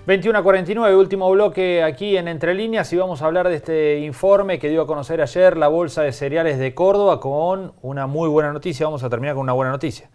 21:49, último bloque aquí en Entre Líneas, y vamos a hablar de este informe que dio a conocer ayer la Bolsa de Cereales de Córdoba con una muy buena noticia. Vamos a terminar con una buena noticia,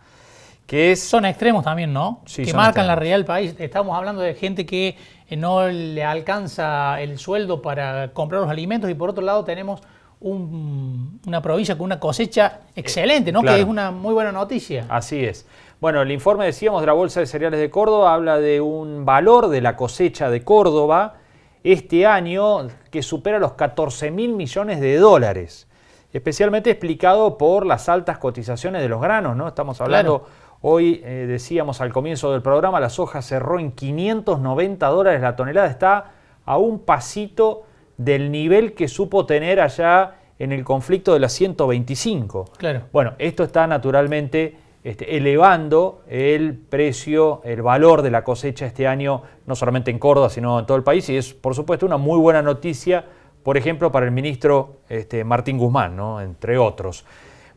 que es... Son extremos también, ¿no? Sí, que son marcan extremos. la realidad del país. Estamos hablando de gente que no le alcanza el sueldo para comprar los alimentos, y por otro lado tenemos una provincia con una cosecha excelente, ¿no? Claro. Que es una muy buena noticia. Así es. Bueno, el informe, decíamos, de la Bolsa de Cereales de Córdoba habla de un valor de la cosecha de Córdoba este año que supera los 14.000 millones de dólares, especialmente explicado por las altas cotizaciones de los granos, ¿no? Estamos hablando, claro. Hoy decíamos al comienzo del programa, la soja cerró en $590 la tonelada, está a un pasito del nivel que supo tener allá en el conflicto de las 125. Claro. Bueno, esto está naturalmente elevando el precio, el valor de la cosecha este año, no solamente en Córdoba, sino en todo el país, y es, por supuesto, una muy buena noticia, por ejemplo, para el ministro Martín Guzmán, ¿no? Entre otros.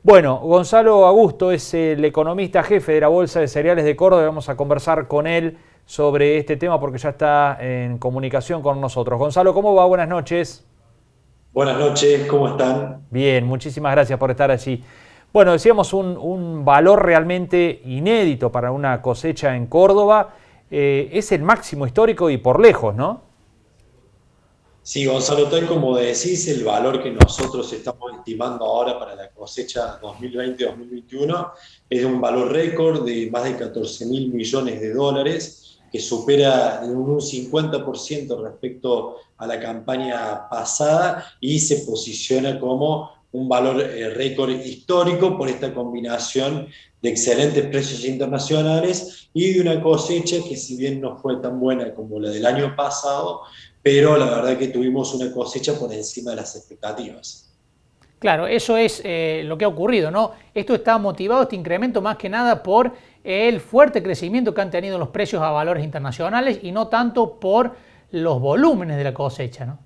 Bueno, Gonzalo Augusto es el economista jefe de la Bolsa de Cereales de Córdoba, y vamos a conversar con él sobre este tema porque ya está en comunicación con nosotros. Gonzalo, ¿cómo va? Buenas noches. Buenas noches, ¿cómo están? Bien, muchísimas gracias por estar allí. Bueno, decíamos un valor realmente inédito para una cosecha en Córdoba. Es el máximo histórico y por lejos, ¿no? Sí, Gonzalo, tal como decís, el valor que nosotros estamos estimando ahora para la cosecha 2020-2021 es un valor récord de más de 14.000 millones de dólares, que supera en un 50% respecto a la campaña pasada y se posiciona como un valor récord histórico por esta combinación de excelentes precios internacionales y de una cosecha que, si bien no fue tan buena como la del año pasado, pero la verdad que tuvimos una cosecha por encima de las expectativas. Claro, eso es lo que ha ocurrido, ¿no? Esto está motivado, este incremento, más que nada por el fuerte crecimiento que han tenido los precios a valores internacionales y no tanto por los volúmenes de la cosecha, ¿no?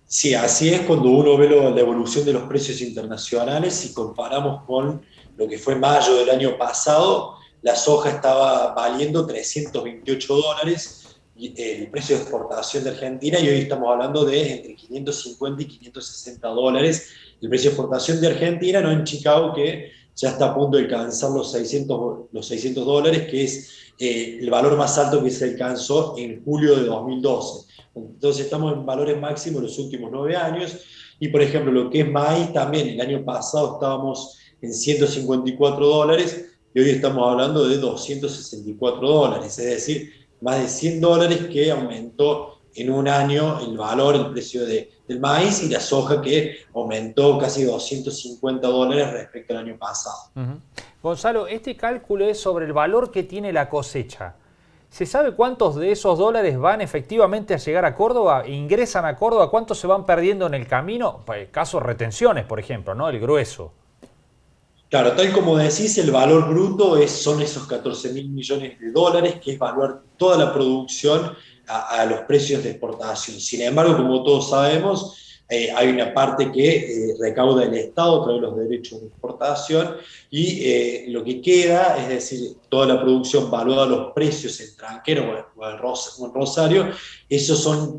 Sí, así es cuando uno ve la evolución de los precios internacionales y comparamos con lo que fue mayo del año pasado. La soja estaba valiendo $328, el precio de exportación de Argentina, y hoy estamos hablando de entre 550 y $560 el precio de exportación de Argentina, no en Chicago, que ya está a punto de alcanzar los $600, que es el valor más alto que se alcanzó en julio de 2012. Entonces estamos en valores máximos los últimos 9 años, y por ejemplo lo que es maíz también, el año pasado estábamos en $154 y hoy estamos hablando de $264, es decir, más de $100 que aumentó en un año el valor, el precio del maíz, y la soja que aumentó casi $250 respecto al año pasado. Gonzalo, este cálculo es sobre el valor que tiene la cosecha. ¿Se sabe cuántos de esos dólares van efectivamente a llegar a Córdoba, ingresan a Córdoba, cuántos se van perdiendo en el camino? Caso retenciones, por ejemplo, ¿no? El grueso. Claro, tal como decís, el valor bruto son esos 14.000 millones de dólares, que es evaluar toda la producción a los precios de exportación. Sin embargo, como todos sabemos, hay una parte que recauda el Estado a través de los derechos de exportación, y lo que queda, es decir, toda la producción valuada a los precios en Tranquero o en Rosario, esos son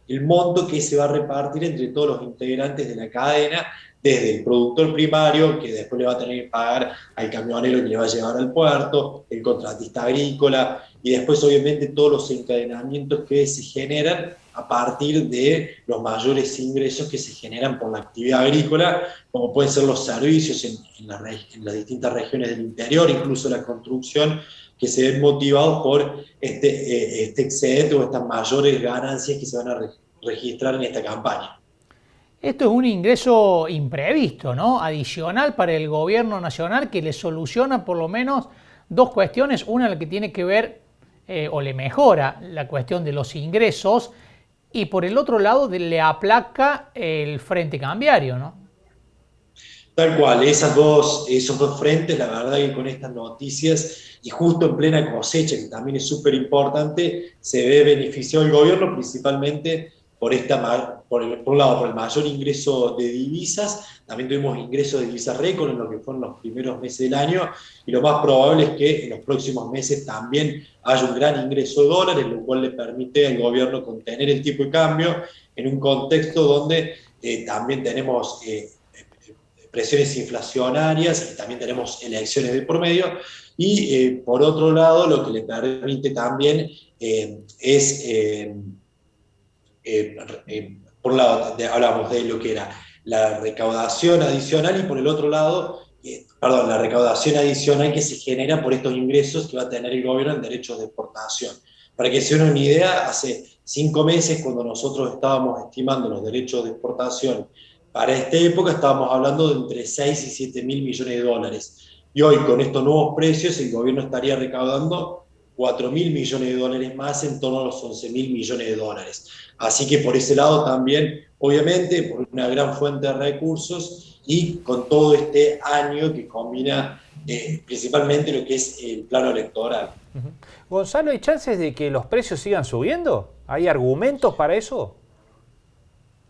el monto que se va a repartir entre todos los integrantes de la cadena, desde el productor primario, que después le va a tener que pagar al camionero que le va a llevar al puerto, el contratista agrícola, y después obviamente todos los encadenamientos que se generan a partir de los mayores ingresos que se generan por la actividad agrícola, como pueden ser los servicios en las distintas regiones del interior, incluso la construcción, que se ven motivados por este excedente o estas mayores ganancias que se van a registrar en esta campaña. Esto es un ingreso imprevisto, ¿no? Adicional para el gobierno nacional, que le soluciona por lo menos dos cuestiones. Una, la que tiene que ver o le mejora la cuestión de los ingresos, y por el otro lado le aplaca el frente cambiario, ¿no? Tal cual, esos dos frentes, la verdad que con estas noticias y justo en plena cosecha, que también es súper importante, se ve beneficiado el gobierno, principalmente por un lado, por el mayor ingreso de divisas. También tuvimos ingresos de divisas récord en lo que fueron los primeros meses del año, y lo más probable es que en los próximos meses también haya un gran ingreso de dólares, lo cual le permite al gobierno contener el tipo de cambio en un contexto donde también tenemos presiones inflacionarias y también tenemos elecciones de por medio. Y por otro lado, lo que le permite también es por un lado, hablamos de lo que era la recaudación adicional, y por el otro lado, la recaudación adicional que se genera por estos ingresos que va a tener el gobierno en derechos de exportación. Para que se den una idea, hace 5 meses, cuando nosotros estábamos estimando los derechos de exportación para esta época, estábamos hablando de entre 6 y 7 mil millones de dólares. Y hoy, con estos nuevos precios, el gobierno estaría recaudando 4 mil millones de dólares más, en torno a los 11 mil millones de dólares. Así que por ese lado también, obviamente, por una gran fuente de recursos, y con todo este año que combina principalmente lo que es el plano electoral. Gonzalo, ¿hay chances de que los precios sigan subiendo? ¿Hay argumentos para eso?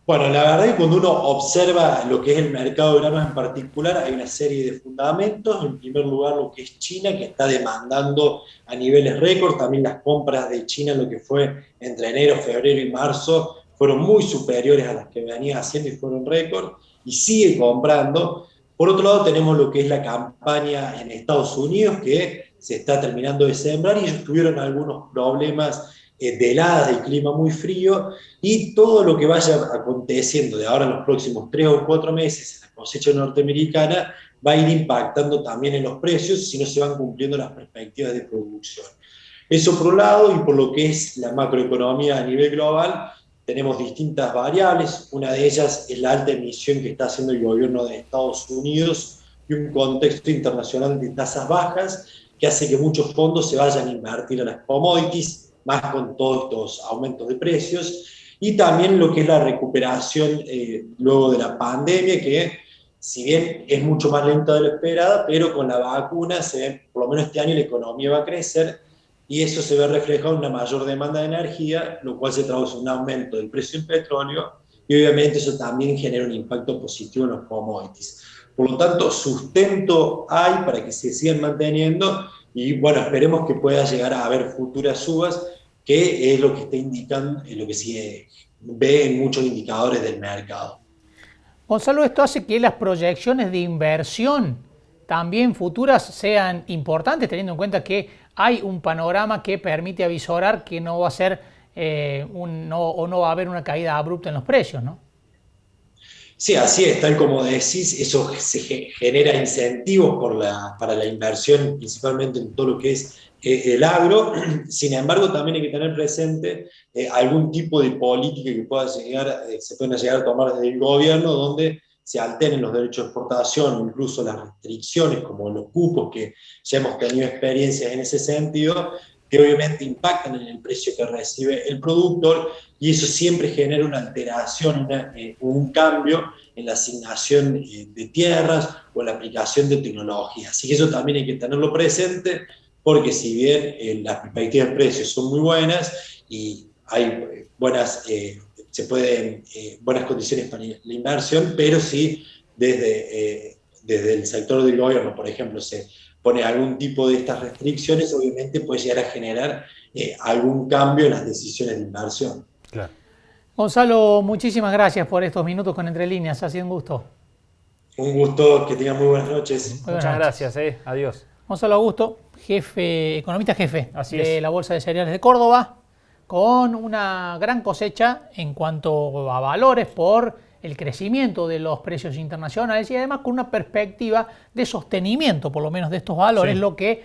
Bueno, la verdad es que cuando uno observa lo que es el mercado de granos en particular, hay una serie de fundamentos. En primer lugar, lo que es China, que está demandando a niveles récord. También las compras de China, lo que fue entre enero, febrero y marzo, fueron muy superiores a las que venía haciendo y fueron récord, y sigue comprando. Por otro lado, tenemos lo que es la campaña en Estados Unidos, que se está terminando de sembrar, y ellos tuvieron algunos problemas de heladas, de clima muy frío, y todo lo que vaya aconteciendo de ahora en los próximos 3 o 4 meses en la cosecha norteamericana va a ir impactando también en los precios si no se van cumpliendo las perspectivas de producción. Eso por un lado. Y por lo que es la macroeconomía a nivel global, tenemos distintas variables. Una de ellas es la alta emisión que está haciendo el gobierno de Estados Unidos, y un contexto internacional de tasas bajas que hace que muchos fondos se vayan a invertir a las commodities, más con todos estos aumentos de precios. Y también lo que es la recuperación luego de la pandemia, que si bien es mucho más lenta de lo esperada, pero con la vacuna se ve, por lo menos este año la economía va a crecer, y eso se ve reflejado en una mayor demanda de energía, lo cual se traduce en un aumento del precio del petróleo, y obviamente eso también genera un impacto positivo en los commodities. Por lo tanto, sustento hay para que se sigan manteniendo, y bueno, esperemos que pueda llegar a haber futuras subas, que es lo que está indicando, lo que se ve en muchos indicadores del mercado. Gonzalo, esto hace que las proyecciones de inversión también futuras sean importantes, teniendo en cuenta que hay un panorama que permite avisorar que no va a ser no va a haber una caída abrupta en los precios, ¿no? Sí, así es, tal como decís, eso se genera incentivos para la inversión, principalmente en todo lo que es el agro. Sin embargo, también hay que tener presente algún tipo de política que se pueda llegar a tomar desde el gobierno, donde se alteren los derechos de exportación, incluso las restricciones, como los cupos, que ya hemos tenido experiencias en ese sentido, que obviamente impactan en el precio que recibe el productor, y eso siempre genera una alteración, un cambio en la asignación de tierras o en la aplicación de tecnología. Así que eso también hay que tenerlo presente, porque si bien las perspectivas de precios son muy buenas y hay buenas condiciones para la inversión, pero si desde el sector del gobierno, por ejemplo, se pone algún tipo de estas restricciones, obviamente puede llegar a generar algún cambio en las decisiones de inversión. Claro. Gonzalo, muchísimas gracias por estos minutos con Entre Líneas, ha sido un gusto. Un gusto, que tengan muy buenas noches. Muchas gracias, adiós. Gonzalo Augusto, economista jefe de la Bolsa de Cereales de Córdoba, con una gran cosecha en cuanto a valores por el crecimiento de los precios internacionales, y además con una perspectiva de sostenimiento, por lo menos, de estos valores, sí, lo que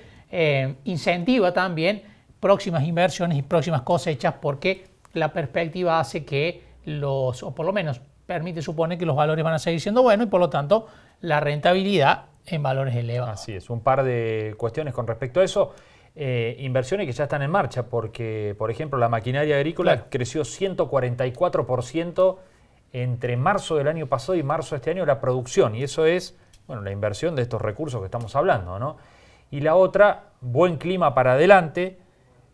incentiva también próximas inversiones y próximas cosechas, porque la perspectiva hace que o por lo menos permite suponer que los valores van a seguir siendo buenos, y por lo tanto la rentabilidad en valores elevados. Así es, un par de cuestiones con respecto a eso. Inversiones que ya están en marcha, porque, por ejemplo, la maquinaria agrícola creció 144% entre marzo del año pasado y marzo de este año, la producción, y eso es, bueno, la inversión de estos recursos que estamos hablando, ¿no? Y la otra, buen clima para adelante,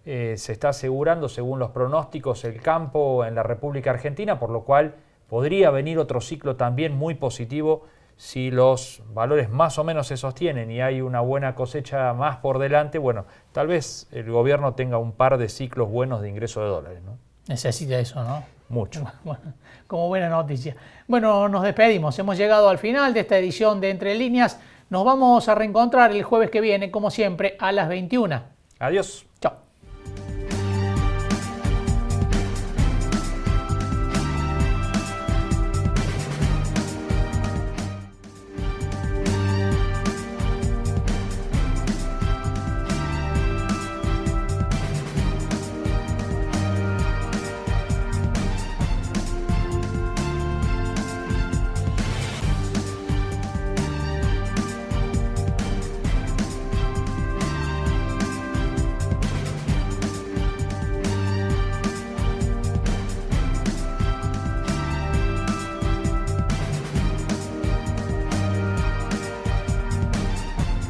se está asegurando, según los pronósticos, el campo en la República Argentina, por lo cual podría venir otro ciclo también muy positivo si los valores más o menos se sostienen y hay una buena cosecha más por delante. Bueno, tal vez el gobierno tenga un par de ciclos buenos de ingreso de dólares, ¿no? Necesita eso, ¿no? Mucho. Bueno, como buena noticia. Bueno, nos despedimos. Hemos llegado al final de esta edición de Entre Líneas. Nos vamos a reencontrar el jueves que viene, como siempre, a las 21. Adiós. Chao.